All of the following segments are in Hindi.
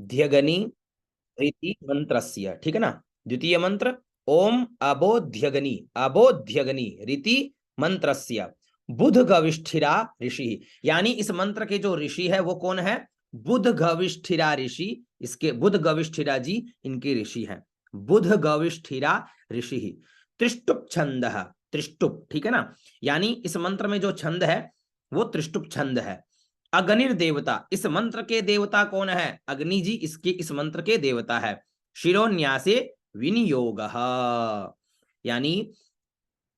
ध्यगनी रीति मंत्रस्य, ठीक है ना। द्वितीय मंत्र ओम अबोध्यगनी, अबोध्यगनी रीति मंत्रस्य बुध गविष्ठिरा ऋषि। यानी इस मंत्र के जो ऋषि है वो कौन है? बुध गविष्ठिरा ऋषि। इसके बुध गविष्ठिरा जी इनके ऋषि हैं, बुध गविष्ठिरा ऋषि। त्रिष्टुप छंद, त्रिष्टुप, ठीक है ना। यानी इस मंत्र में जो छंद है वो त्रिष्टुप छंद है। अग्निर देवता, इस मंत्र के देवता कौन है? अग्नि जी इसके इस मंत्र के देवता है। शिरोन्यासे विनियोग, यानी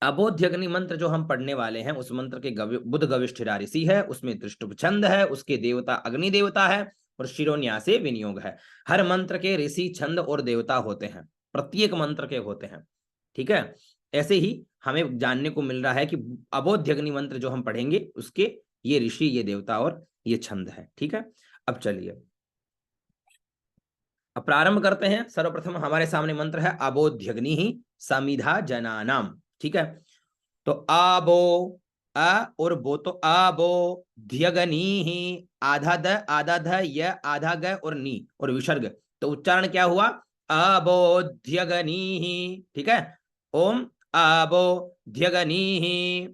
अबोध्यग्नि मंत्र जो हम पढ़ने वाले हैं उस मंत्र के बुध गविष्ठिरा ऋषि है, उसमें त्रिष्टुप छंद है, उसके देवता अग्नि देवता है और शिरोन्यासे विनियोग है। हर मंत्र के ऋषि छंद और देवता होते हैं, प्रत्येक मंत्र के होते हैं, ठीक है। ऐसे ही हमें जानने को मिल रहा है कि अबोध्यग्नि मंत्र जो हम पढ़ेंगे उसके ये ऋषि, ये देवता और ये छंद है, ठीक है। अब चलिए अब प्रारंभ करते हैं। सर्वप्रथम हमारे सामने मंत्र है अबोध्यग्नि ही समिधा जनानाम, ठीक है। तो आबो, अ और बो, तो आबो ध्यगनी ही, आधा द आधा ध य आधा ग और नी और विसर्ग, तो उच्चारण क्या हुआ? अबोध्यगनी ही, ठीक है। ओम अबोध्यगनी ही,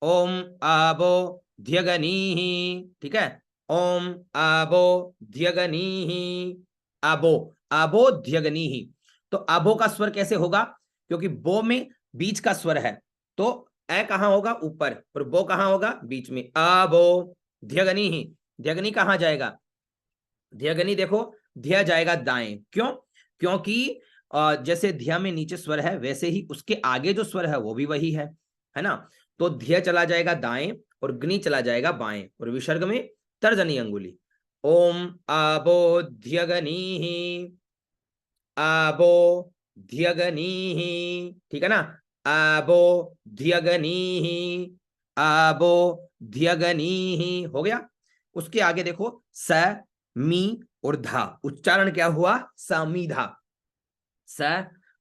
ओम अबोध्यगनी ही, ठीक है। ओम अबोध्यगनी ही, अबो, अबोध्यगनी ही। तो अबो का स्वर कैसे होगा? क्योंकि बो में बीच का स्वर है, तो ए कहां होगा? ऊपर, और बो कहां होगा? बीच में। अबो ध्यगनी ही, ध्यगनी कहां जाएगा? ध्यगनी देखो, ध्या जाएगा दाएं। क्यों? क्योंकि जैसे ध्या में नीचे स्वर है वैसे ही उसके आगे जो स्वर है वो भी वही है ना। तो ध्या चला जाएगा दाएं और ग्नि चला जाएगा बाएं, और विसर्ग में तर्जनी अंगुली। ओम अबोध्यगनी ही, अबोध्यगनी ही, ठीक है ना। अबोध्यगनी ही, अबोध्यगनी ही हो गया। उसके आगे देखो स, मी और धा, उच्चारण क्या हुआ? समीधा। स,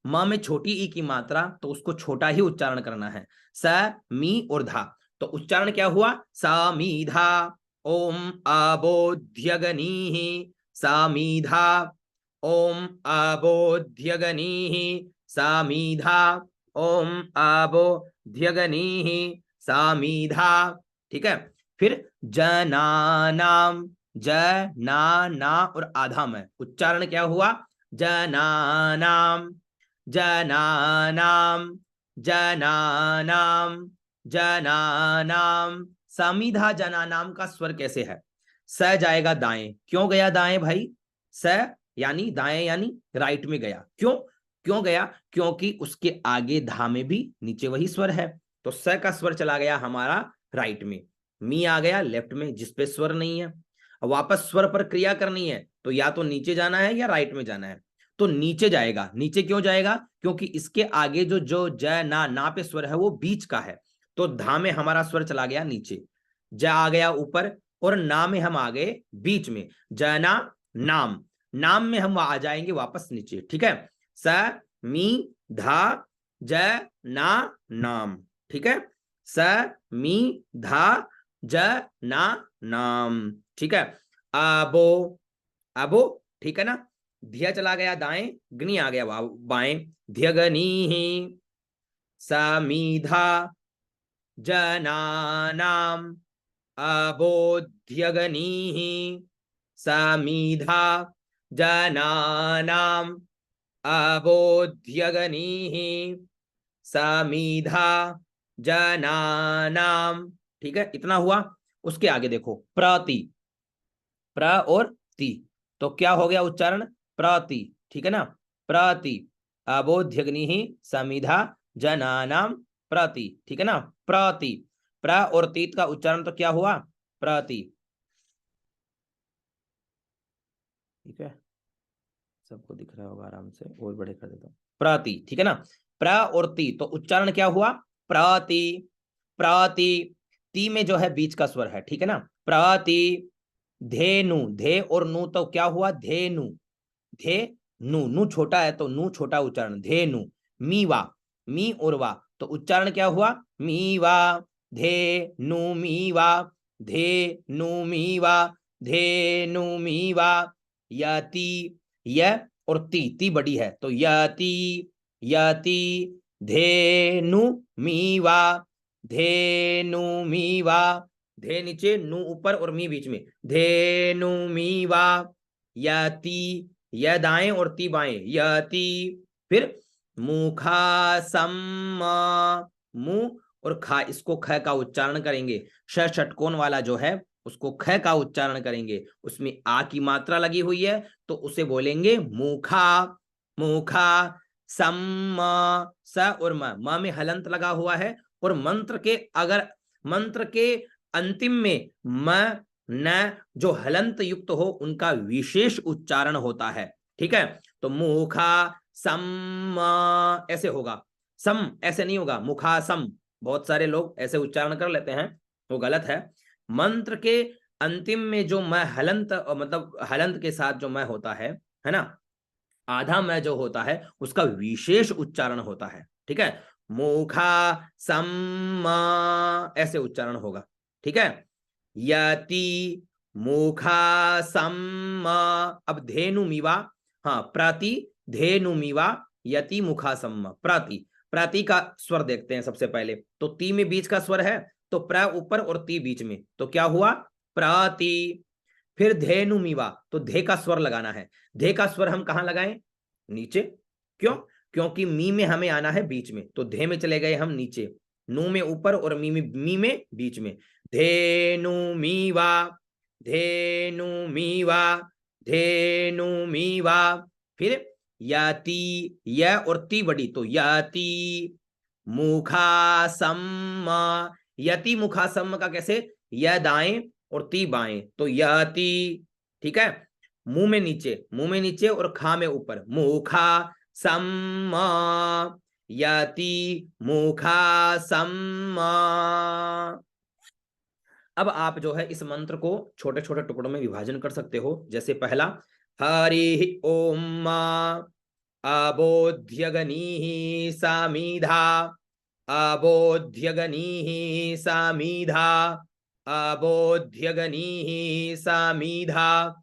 म में छोटी ई की मात्रा, तो उसको छोटा ही उच्चारण करना है। स, मी और धा, तो उच्चारण क्या हुआ? समीधा। ओम अबोध्यगनी ही समीधा, ओम अबोध्यगनी ही समीधा, ओम अबोध्यगनी ही समीधा, ठीक है। फिर जनानाम, ज ना ना और आधा में उच्चारण क्या हुआ? जनानाम, जनानाम, जनानाम, जनानाम। समीधा जनानाम का स्वर कैसे है? स जाएगा दाएं। क्यों गया दाएं भाई? स यानी दाएं, यानी राइट में गया। क्यों? क्यों गया? क्योंकि उसके आगे धा में भी नीचे वही स्वर है, तो स का स्वर चला गया हमारा राइट में, मी आ गया लेफ्ट में जिसपे स्वर नहीं है। अब वापस स्वर पर क्रिया करनी है तो या तो नीचे जाना है या राइट में जाना है, तो नीचे जाएगा। नीचे क्यों जाएगा? क्योंकि इसके आगे जो जो ज ना पे स्वर है वो बीच का है, तो धा में हमारा स्वर चला गया नीचे, ज आ गया ऊपर और ना में हम आ गए बीच में। जना नाम, नाम में हम आ जाएंगे वापस नीचे, ठीक है। स मी धा ज ना नाम, ठीक है। स मी धा ज ना नाम, ठीक है। आबो, अबो, ठीक है ना। धिया चला गया दाएं, ग्नि आ गया बाएं। ध्यगनी ही समीधा जनानाम, अबोध्यगनी ही समीधा जनानाम, अबोध्यगनी ही समीधा जनानाम, ठीक है। इतना हुआ। उसके आगे देखो प्रति, प्र और ति, तो क्या हो गया उच्चारण? प्रति, ठीक है ना। प्रति, अबोध्यग्नि समिधा जनानाम प्रति, ठीक है ना। प्रति, प्र और तीत का उच्चारण तो क्या हुआ? प्रति, ठीक है। सबको दिख रहा होगा आराम से, और बड़े कर देता हूं। प्रति, ठीक है ना। प्र और ती, तो उच्चारण क्या हुआ? प्रति, प्रति, ती में जो है बीच का स्वर है, ठीक है ना। प्रति, धेनु, धे और नु, तो क्या हुआ? धेनु, धे नु, नु छोटा है तो नु छोटा उच्चारण, धेनु। मीवा, मी और वा, तो उच्चारण क्या हुआ? मीवा, धे नु मीवा, धे नु मीवा, धे नु मीवा, यति, य और ती बड़ी है तो यति यति, धेनु मीवा, धेनु मीवा, धे नीचे, नु ऊपर और मी बीच में, धेनु मीवा, यति, य दाएं और ती बाएं, यति। फिर मुखा सम्मा, मुंह और खा, इसको ख का उच्चारण करेंगे, षटकोण वाला जो है उसको ख का उच्चारण करेंगे, उसमें आ की मात्रा लगी हुई है तो उसे बोलेंगे मुखा, मुखा सम्मा, स और म में हलंत लगा हुआ है, और मंत्र के अगर मंत्र के अंतिम में म न जो हलंत युक्त हो उनका विशेष उच्चारण होता है, ठीक है। तो मुखा सम ऐसे होगा, सम ऐसे नहीं होगा, मुखा सम, बहुत सारे लोग ऐसे उच्चारण कर लेते हैं, वो गलत है। मंत्र के अंतिम में जो मैं हलंत, मतलब हलंत के साथ जो मैं होता है ना, आधा मैं जो होता है उसका विशेष उच्चारण होता है, ठीक है। मुखा सम ऐसे उच्चारण होगा, ठीक है। यति मुखा सम, अब धेनु मीवा, हाँ प्रति धेनु मीवा, यति मुखा सम, प्रति, प्रति का स्वर देखते हैं सबसे पहले, तो ती में बीच का स्वर है तो प्र ऊपर और ती बीच में, तो क्या हुआ प्रति। फिर धेनु मीवा, तो धे का स्वर लगाना है, धे का स्वर हम कहां लगाएं, नीचे, क्यों, क्योंकि मी में हमें आना है बीच में, तो धे में चले गए हम नीचे, नु में ऊपर और मी में बीच में, धेनु मीवा, धेनु मीवा, धेनु मीवा। फिर यति, य और ती बड़ी, तो यति मुखासम, यति मुखासम का कैसे, य दाएं और ती बाएं, तो यति, ठीक है। मुंह में नीचे, मुंह में नीचे और खा में ऊपर, मुखा सम, यति मुखा सम। अब आप जो है इस मंत्र को छोटे छोटे टुकड़ों में विभाजन कर सकते हो, जैसे पहला हरि ओम अबोध्यगनी सामीधा, अबोध्यगनी सामीधा, अबोध्यगनी सामीधा,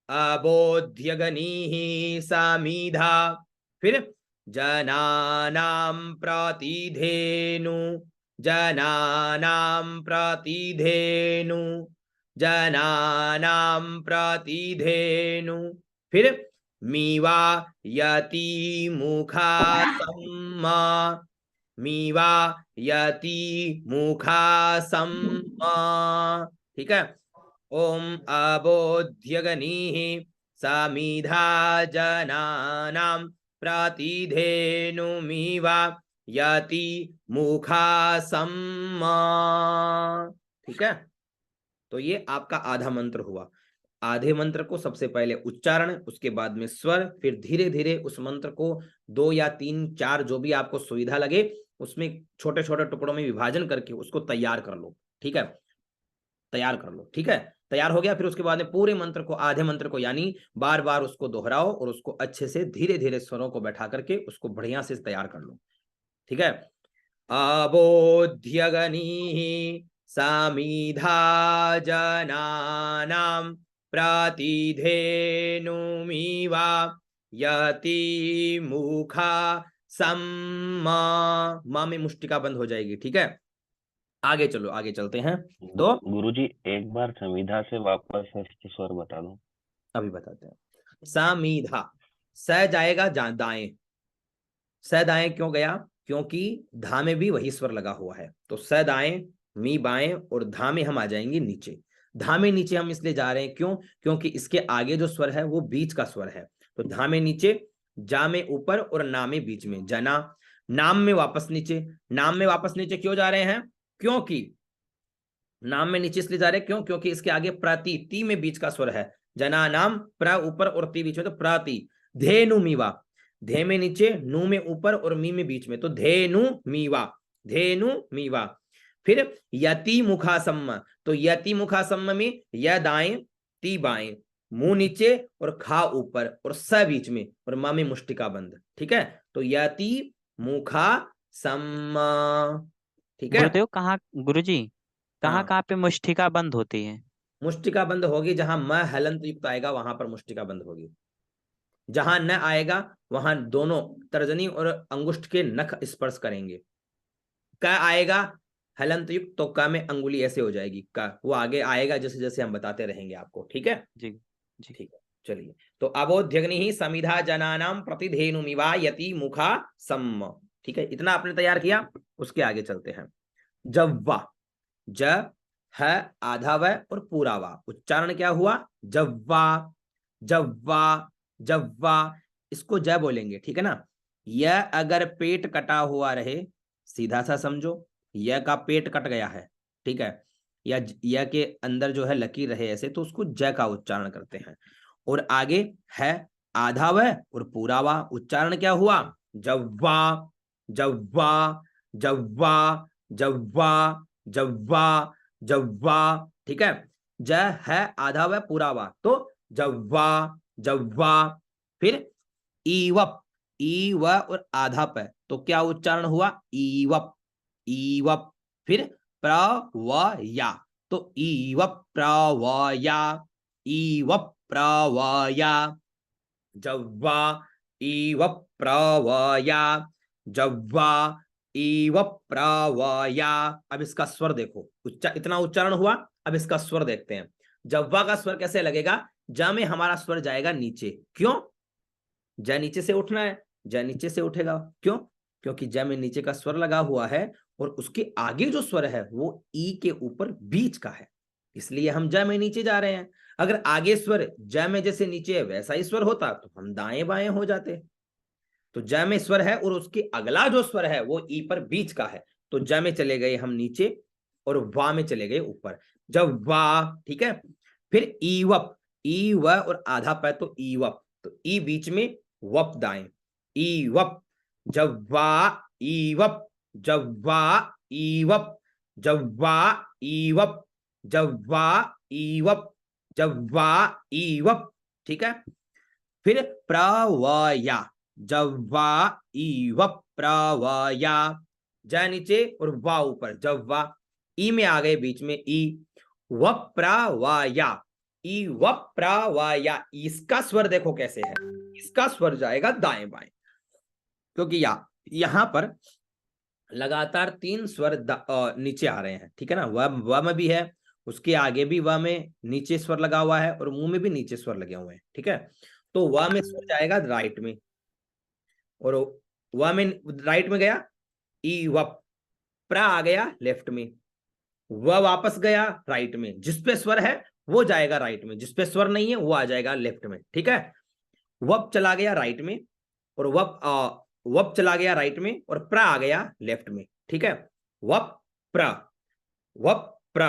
अबोध्यगनी सामीधा। फिर जनानां प्रतिधेनु, जनानां प्रतिधेनु, जनानां प्रतिधेनु। फिर मीवा यति मुखा सम्मा, मीवा यति मुखा सम्मा, ठीक है। ओम अबोध्यगनीः समिधा जनानां प्रतिधेनुमीवा यति मुखा सम्मा, ठीक है। तो ये आपका आधा मंत्र हुआ। आधे मंत्र को सबसे पहले उच्चारण, उसके बाद में स्वर, फिर धीरे धीरे उस मंत्र को 2 या 3 4 जो भी आपको सुविधा लगे उसमें छोटे छोटे टुकड़ों में विभाजन करके उसको तैयार कर लो, ठीक है, तैयार कर लो, ठीक है। तैयार हो गया, फिर उसके बाद में पूरे मंत्र को, आधे मंत्र को यानी बार बार उसको दोहराओ और उसको अच्छे से धीरे धीरे स्वरों को बैठा करके उसको बढ़िया से तैयार कर लो, ठीक है। अबोध्यगनी समिधा जनानां प्रतिधेनुमीवा यति मुखा सम्मा, मां में मुष्टिका बंद हो जाएगी, ठीक है। आगे चलो, आगे चलते हैं। तो गुरुजी एक बार समिधा से वापस स्वर बता दो। अभी बताते हैं। समीधा, स जाएगा दाएं, स दाएं क्यों गया, क्योंकि धा में भी वही स्वर लगा हुआ है, तो स दाएं, मी बाएं और धा में हम आ जाएंगे नीचे। धा में नीचे हम इसलिए जा रहे हैं क्यों, क्योंकि इसके आगे जो स्वर है वो बीच का स्वर है, तो धा में नीचे, जा में ऊपर और ना में बीच में, जना। नाम में वापस नीचे, नाम में वापस नीचे क्यों जा रहे हैं, क्योंकि नाम में नीचे इसलिए जा रहे हैं क्यों, क्योंकि इसके आगे प्रति, ती में बीच का स्वर है, जना नाम, प्र ऊपर और ती बीच में, तो प्रति। धेनु मीवा, धे में नीचे, नु में ऊपर और मी में बीच में, तो धेनु मीवा, धेनु मीवा। फिर यति मुखासम्म, तो यति मुखासम्म में य दाएं, ती बाएं, मुंह नीचे और खा ऊपर और स बीच में और मा में मुष्टिका बंद, ठीक है। तो यति मुखा सम्म, ठीक है। गुरुदेव कहाँ, गुरुजी कहाँ हाँ, कहाँ पे मुष्टिका बंद होती है? मुष्टिका बंद होगी जहां म हलंत युक्त आएगा वहां पर मुष्टिका बंद होगी। जहां न आएगा वहां दोनों तर्जनी और अंगुष्ठ के नख स्पर्श करेंगे। क आएगा हलंत युक्त तो क में अंगुली ऐसे हो जाएगी क, वो आगे आएगा जैसे जैसे हम बताते रहेंगे आपको। ठीक है जी जी। ठीक है चलिए। तो अबोध्यग्नि ही समिधा जनानाम प्रतिधेनुमिवा यति मुखा सम्म। ठीक है इतना आपने तैयार किया, उसके आगे चलते हैं। जव्वा, ज है आधा व और पूरा वा, उच्चारण क्या हुआ जव्वा जव्वा जव्वा, इसको ज बोलेंगे ठीक है ना। यह अगर पेट कटा हुआ रहे, सीधा सा समझो, यह का पेट कट गया है ठीक है, या यह के अंदर जो है लकीर रहे ऐसे, तो उसको ज का उच्चारण करते हैं। और आगे है आधा व और पूरा वा, उच्चारण क्या हुआ जव्वा जव्वा जव्वा जव्वा जव्वा जव्वा। ठीक है, ज है आधा व पूरा वा, तो जव्वा जव्वा। फिर ईवप, ई व और आधा प, तो क्या उच्चारण हुआ ईवप ईवप। फिर प्रवया, तो ईवप प्रवया ईवप प्रवया। जव्वा ईवप प्रवया जव्वा ईवप प्रवया। अब इसका स्वर देखो, इतना उच्चारण हुआ, अब इसका स्वर देखते हैं। जव्वा का स्वर कैसे लगेगा, ज में हमारा स्वर जाएगा नीचे, क्यों, ज नीचे से उठना है, ज नीचे से उठेगा, क्यों, क्योंकि ज में नीचे का स्वर लगा हुआ है और उसके आगे जो स्वर है वो ई के ऊपर बीच का है, इसलिए हम ज में नीचे जा रहे हैं। अगर आगे स्वर ज में जैसे नीचे वैसा ही स्वर होता तो हम दाएं बाएं हो जाते। तो ज में स्वर है और उसके अगला जो स्वर है वो ई पर बीच का है, तो ज में चले गए हम नीचे और वा में चले गए ऊपर, जब वा। ठीक है, फिर ईवप, ई व और आधा पै तो ईवप, तो ई बीच में वप दाएं, ईवप जव्वा ईवप जव्वा ईवप जव्वा ईवप जव्वा ईवप जव्वा ईवप। ठीक है, फिर प्रवया, जव्वा ईवप प्रवया, ज नीचे और वा ऊपर, जव्वा, ई में आ गए बीच में ई, वप प्रवया ई वप प्रवया। इसका स्वर देखो कैसे है, इसका स्वर जाएगा दाएं बाएं, क्योंकि यहां पर लगातार 3 स्वर नीचे आ रहे हैं। ठीक है ना, व में भी है, उसके आगे भी व में नीचे स्वर लगा हुआ है और मुंह में भी नीचे स्वर लगे हुए हैं। ठीक है, तो व में स्वर जाएगा राइट में, और व में राइट में गया ई वप, प्र आ गया लेफ्ट में, व वापस गया राइट में, जिसपे स्वर है वो जाएगा राइट में, जिसपे स्वर नहीं है वो आ जाएगा लेफ्ट में। ठीक है, वप चला गया राइट में और वप चला गया राइट में और प्र आ गया लेफ्ट में। ठीक है, वप प्र वप प्र,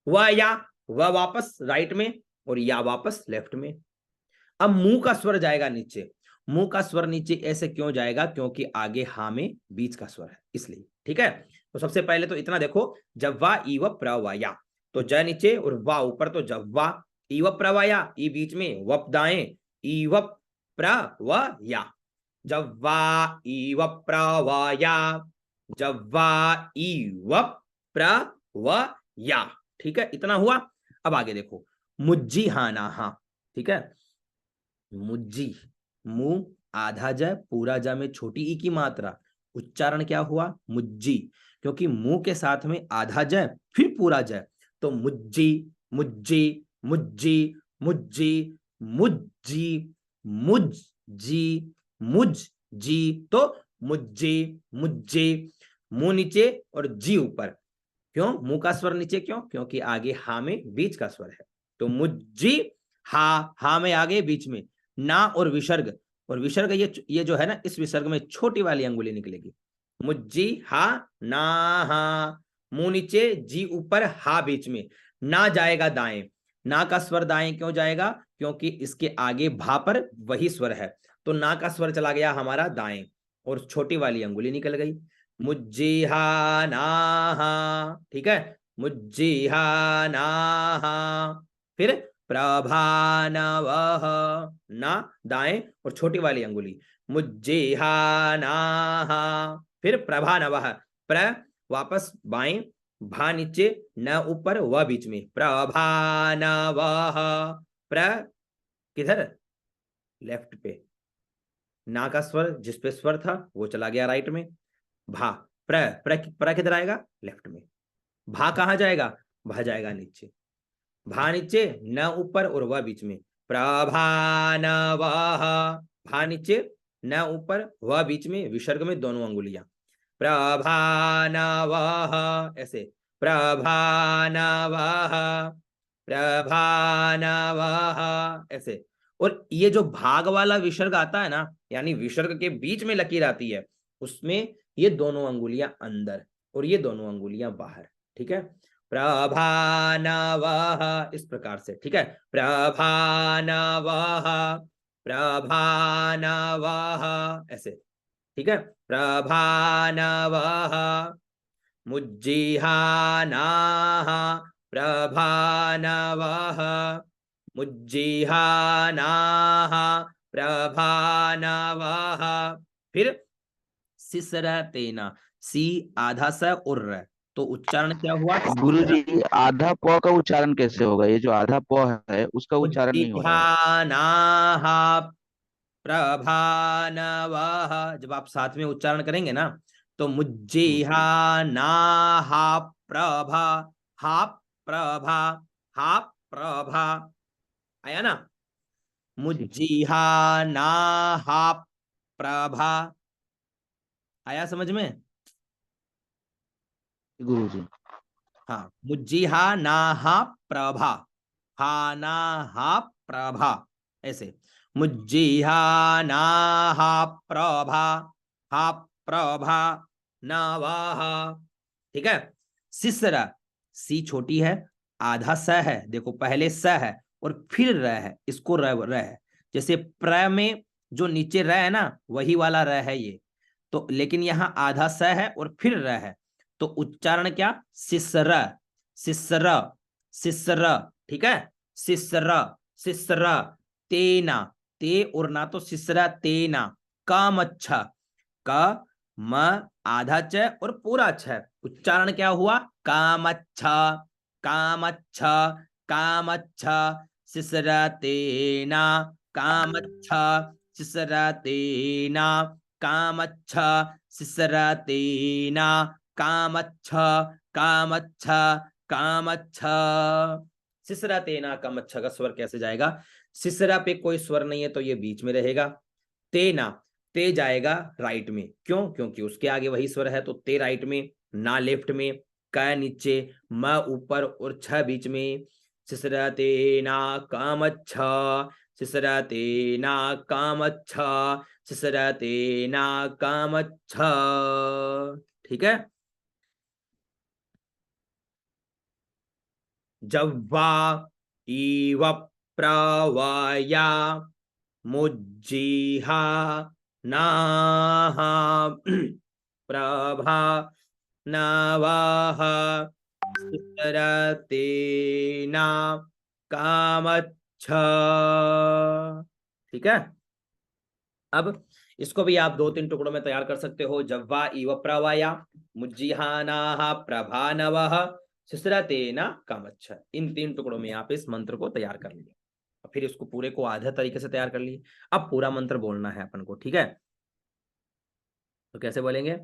व या व वापस राइट में और या वापस लेफ्ट में। अब मुंह का स्वर जाएगा नीचे, मुंह का स्वर नीचे ऐसे क्यों जाएगा, क्योंकि आगे हा में बीच का स्वर है इसलिए। ठीक है, तो सबसे पहले तो इतना देखो, जव्वा ईव प्रवाया, तो ज नीचे और वा ऊपर, तो जव्वा ईव प्रवाया, ई बीच में वप दाएं, ईव प्रवया जव्वा ईव प्रवया जव्वा ईव प्रवया। ठीक है, इतना हुआ। अब आगे देखो, मुज्जी हाना हा। ठीक है, मुज्जी, मुंह आधा ज पूरा ज में छोटी ई की मात्रा, उच्चारण क्या हुआ मुज्जी, क्योंकि मुंह के साथ में आधा ज फिर पूरा ज, तो मुज्जी मुज्जी मुज्जी मुज्जी मुज्जी मुज्जी मुज्जी, तो मुज्जी मुज्जी। मुंह नीचे और जी ऊपर, क्यों, मुंह का स्वर नीचे क्यों, क्योंकि आगे हा में बीच का स्वर है, तो मुज्जी हा में आगे बीच में ना और विसर्ग, और विसर्ग ये जो है ना, इस विसर्ग में छोटी वाली अंगुली निकलेगी, मुज्जी हा ना हा, मुंह नीचे जी ऊपर हा बीच में, ना जाएगा दाएं, ना का स्वर दाएं क्यों जाएगा, क्योंकि इसके आगे भा पर वही स्वर है, तो ना का स्वर चला गया हमारा दाएं और छोटी वाली अंगुली निकल गई, मुज्जी हा ना हा। ठीक है, मुज्जी हा ना हा। फिर प्रभानवः, ना दाएं और छोटी वाली अंगुली, मुज्जिहा ना, फिर प्रभानवः, प्र वापस बाएं भा नीचे, न ऊपर, व बीच में, प्रभानवः। प्र किधर, लेफ्ट पे, ना का स्वर जिस पे स्वर था वो चला गया राइट में। भा, प्र किधर आएगा, लेफ्ट में। भा कहाँ जाएगा, भा जाएगा नीचे। भा नीचे, न ऊपर और वह बीच में, प्रभानवः। भा नीचे, न ऊपर, वह बीच में, विसर्ग में दोनों अंगुलियां, प्रभानवः, ऐसे, प्रभानवः, प्रभानवः, ऐसे। और ये जो भाग वाला विसर्ग आता है ना, यानी विसर्ग के बीच में लकीर आती है, उसमें ये दोनों अंगुलियां अंदर और ये दोनों अंगुलियां बाहर, ठीक है। प्रभानवः, इस प्रकार से, ठीक है। प्रभानवः, प्रभानवः, ऐसे, ठीक है। प्रभानवः, मुज्जिहानाः, प्रभानवः, मुज्जिहानाः, प्रभानवः। फिर सिसरतेना, सी आधा स और र, तो उच्चारण क्या हुआ, गुरुजी, आधा प का उच्चारण कैसे होगा? ये जो आधा प है उसका उच्चारण नहीं हो रहा है। मुज्जिहानाः, प्रभानवः, जब आप साथ में उच्चारण करेंगे ना, तो मुज्जिहानाः, प्रभा, हा प्रभा, हा प्रभा, आया ना। ठीक है मुज्जिहानाः प्रभा, आया समझ में। गुरुजी। हाँ, मुज्जिहानाः प्रभा, हा ना हा प्रभा, ऐसे, मुज्जिहानाः प्रभा, हा प्रभा नवः, ठीक है। सिसरा, सी छोटी है, आधा स है, देखो पहले स है और फिर र है, इसको र है। जैसे प्र में जो नीचे र है ना, वही वाला र है ये, तो लेकिन यहाँ आधा स है और फिर र है, तो उच्चारण क्या, सिसरा, सिसरा, सिसरा, ठीक है। सिसरा, सिसरा, तेना, ते और ना, तो सिसरा तेना, काम अच्छा, का म आधा च और पूरा छ, उच्चारण क्या हुआ, काम अच्छा, काम अच्छा, काम अच्छा, सिसरा तेना, काम अच्छा, सिसरा तेना, काम अच्छा, सिसरा तेना, काम अच्छा, काम अच्छा, काम अच्छा। सिसरा तेना काम अच्छा का स्वर कैसे जाएगा, सिसरा पे कोई स्वर नहीं है तो ये बीच में रहेगा। तेना, ते जाएगा राइट में, क्यों, क्योंकि उसके आगे वही स्वर है, तो ते राइट में, ना लेफ्ट में, क नीचे, म ऊपर और छ बीच में। सिसरा तेना काम अच्छा, सिसरा तेना काम अच्छा, सिसरा तेना काम अच्छा, ठीक है। जव्वा इव प्रवया, मुज्जिहा नाः, प्रभा नवः, सिसरतेना कामच्छ, ठीक है। अब इसको भी आप दो तीन टुकड़ों में तैयार कर सकते हो, जव्वा इव प्रवया, मुज्जिहानाः प्रभानवः, सिसरतेना कामच्छ, इन तीन टुकड़ों में आप इस मंत्र को तैयार कर लिए। फिर इसको पूरे को आधा तरीके से तैयार कर लिए। अब पूरा मंत्र बोलना है अपन को, ठीक है। तो कैसे बोलेंगे,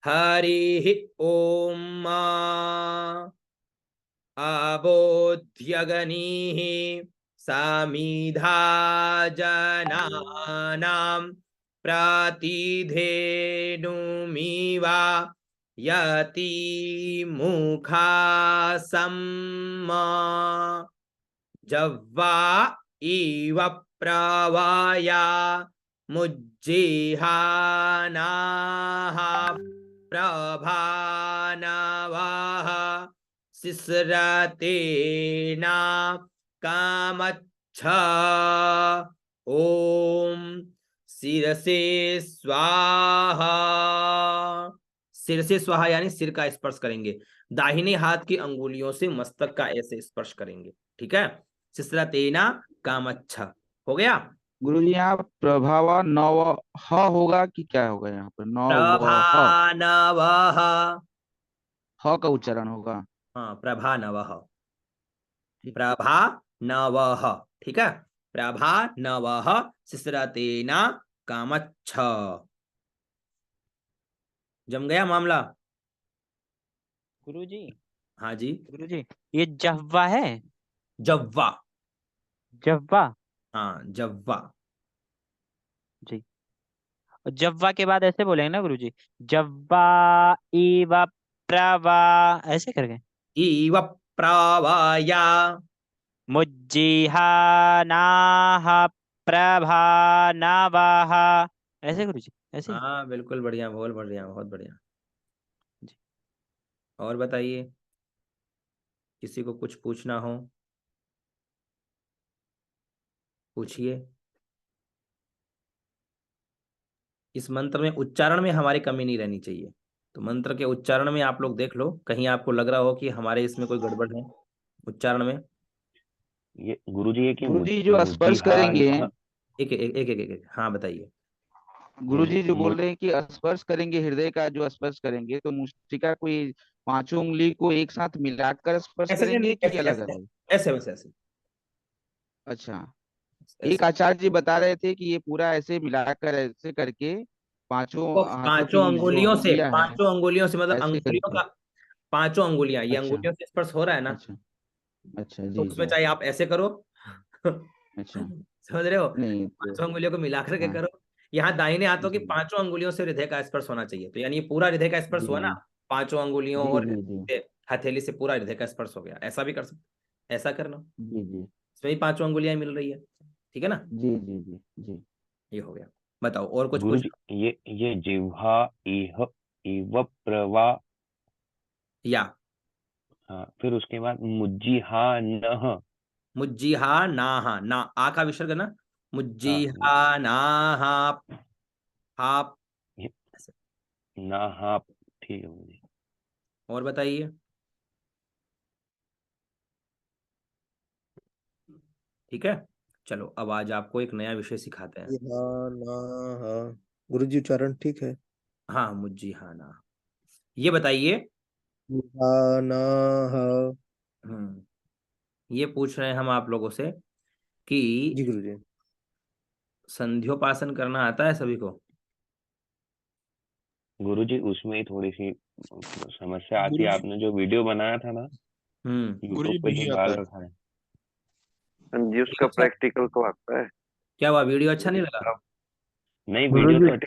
हरि ओम अबोध्यगनीः समिधा जनानां प्रतिधेनुमिवा यति मुखा सम्मा, जव्वा इव प्रवया, मुज्जिहानाः प्रभानवः, सिसरतेना कामच्छ, ओम सिरसे स्वाहा। सिर से स्वाहा यानी सिर का स्पर्श करेंगे, दाहिने हाथ की अंगुलियों से मस्तक का ऐसे स्पर्श करेंगे, ठीक है। सिसरतेना कामच्छ, हो गया। गुरुजी, यहाँ प्रभावा नव ह होगा कि क्या होगा? यहाँ पर नव ह। प्रभानवः, ह का उच्चारण होगा। हाँ, प्रभा नवः, ठीक। प्रभा नवः, ठीक है। प्रभा नवः सिसरतेना कामच्छ। जम गया मामला। गुरुजी, हाँ जी। गुरुजी, ये जव्वा है। जव्वा। जव्वा। हाँ, जव्वा। जी। और जव्वा के बाद ऐसे बोलेंगे ना गुरुजी, जव्वा इव प्रवा, ऐसे करके। इव प्रावाया। मुज्जिहानाः प्रभानवः, ऐसे गुरुजी, ऐसे। हाँ बिल्कुल बढ़िया, बहुत बढ़िया, बहुत बढ़िया। जी। और बताइए, किसी को कुछ पूछना हो पूछिए। इस मंत्र में उच्चारण में हमारी कमी नहीं रहनी चाहिए। तो मंत्र के उच्चारण में आप लोग देख लो, कहीं आपको लग रहा हो कि हमारे इसमें कोई गड़बड़ है उच्चारण में। ये गुरुजी ये कि गुरुजी जो स्पर्श मुज्जिहान, करेंगे, एक एक एक एक, एक, एक। हाँ बताइए। गुरुजी जो बोल रहे हैं कि स्पर्श करेंगे, हृदय का जो स्पर्श करेंगे, तो मुष्टिका कोई पांचों उंगली को एक साथ मिलाकर स्पर्श ऐसे नहीं, करेंगे कि ऐसे अलग ऐसे अलग? ऐसे, वैसे ऐसे अच्छा। एक ऐसे। आचार्य जी बता रहे थे कि ये पूरा ऐसे मिलाकर ऐसे करके पांचों तो हाथों पांचों की जो अंगुलियों से, अंगुलियां हैं, पांचों अंगुलियों से मतलब ऐसे अंगुलियों करके। का, पांचों अंगुलियां, ये अच्छा। अंगुलियों से स्पर्श हो रहा है ना। अच्छा। अच्छा तो जी उसमें जी। चाहे आप ऐसे करो अच्छा। समझ रहे हो, नहीं तो। पांचों अंगुलियों को मिला करके हाँ। करो। यहाँ दाहिने हाथों की जी पांचों अंगुलियों से हृदय का स्पर्श होना चाहिए, तो यानी ये पूरा हृदय का स्पर्श जी हुआ ना। जी पांचों अंगुलियों जी और जी जी हथेली से पूरा हृदय का स्पर्श हो गया, ऐसा भी कर सकते, ऐसा करना। जी जी इसमें भी पांचों अंगुलियां मिल रही है, ठीक है ना। जी जी जी जी। ये हो गया। बताओ और कुछ गुरुजी पूछना। ये जिह्वा इह इव प्रवा, या हाँ, फिर उसके बाद मुज्जिहानः, मुज्जिहा नाहा, ना आ का विसर्ग ना। हाँ, मुज्जिहा नाहा, हाप, ये ऐसे। नाहा, ठीक है गुरुजी। और बताइए। ठीक है, चलो अब आज आपको एक नया विषय सिखाते हैं। जी हाँ ना हाँ। गुरुजी उच्चारण ठीक है। हाँ, मुज्जिहा ना। ये बताइए। जी हाँ ना हाँ। ये पूछ रहे हैं हम आप लोगों से कि जी गुरुजी। संध्योपासन करना आता है सभी को। गुरुजी उसमें ही थोड़ी सी समस्या आती है, गुरुजी आपने जो वीडियो बनाया था ना यूट्यूब गुरुजी पे नहीं जो आता डाल है। रखा है, जी, वीडियो उसका अच्छा, प्रैक्टिकल तो आता है। क्या हुआ, वीडियो अच्छा नहीं गुरुजी लगा। आप नहीं वीडियो गुरुजी तो